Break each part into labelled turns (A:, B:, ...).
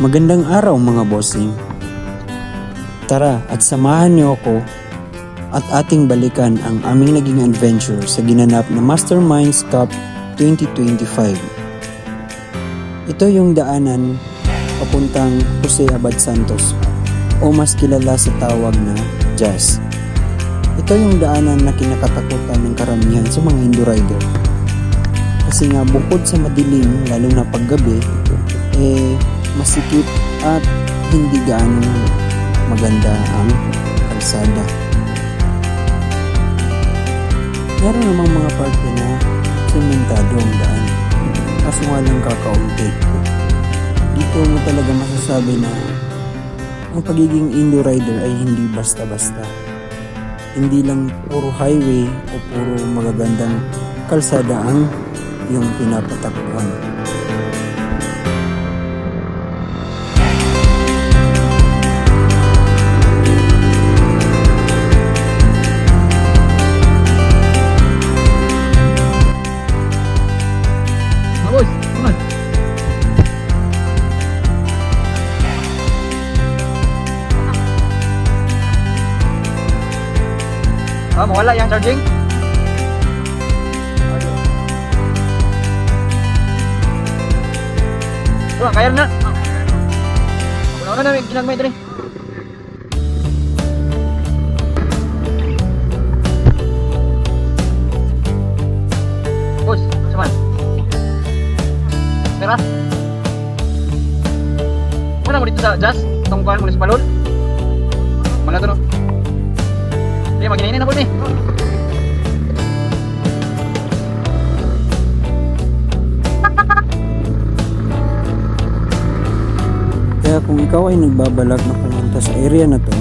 A: Magandang araw mga bossing. Tara at samahan niyo ako at ating balikan ang aming naging adventure sa ginanap na Masterminds Cup 2025. Ito yung daanan papuntang Jose Abad Santos o mas kilala sa tawag na Jazz. Ito yung daanan na kinakatakutan ng karamihan sa mga Indo rider. Kasi nga bukod sa madilim, lalo na paggabi, masikip at hindi gaano maganda ang kalsada. Meron namang mga parte na sementado ang daan, kaso nga lang kakaunti. Dito mo talaga masasabi na ang pagiging Indo rider ay hindi basta-basta. Hindi lang puro highway o puro magagandang kalsada ang yung pinapatakbuhan.
B: Boss, naman. Mawala yung charging? Kaya na. Una-una namin ginagmay ito rin. Boss, saman. Tara. Mana mo dito sa Jazz? Tungkuhan mo sa palon? Mana ito no? Hindi, maginainin na po ni.
A: Kaya kung ikaw ay nagbabalak na pumunta sa area na to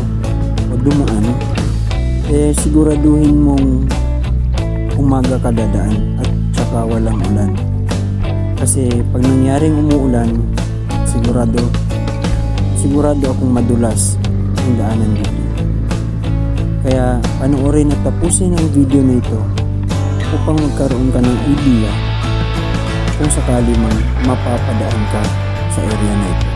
A: o dumaan, siguraduhin mong umaga ka dadaan at saka walang ulan. Kasi pag nangyaring umuulan, sigurado akong madulas ang daanan dito. Kaya panoorin at tapusin ang video na ito upang magkaroon ka ng idea kung sakali mang mapapadaan ka sa area na ito.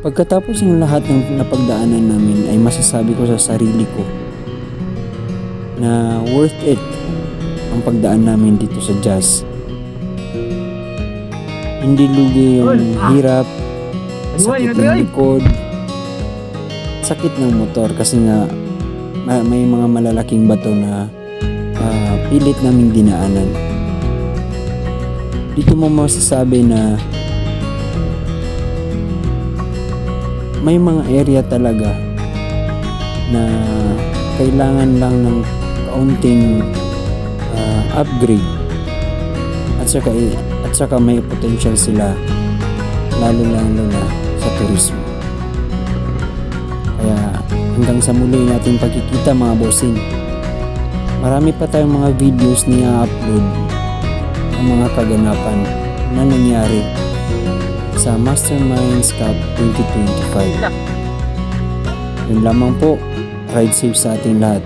A: Pagkatapos ng lahat ng napagdaanan namin ay masasabi ko sa sarili ko na worth it ang pagdaan namin dito sa Jazz. Hindi lugi yung hirap, sakit ng likod, sakit ng motor kasi nga may mga malalaking bato na pilit naming dinaanan. Dito mo masasabi na may mga area talaga na kailangan lang ng kaunting upgrade at saka may potential sila lalo na sa turismo. Kaya hanggang sa muli nating pagkikita mga bossing, marami pa tayong mga videos na i-upload ng mga kaganapan na nangyari sa Masterminds Cup 2025. Yun lamang po, ride safe sa ating lahat.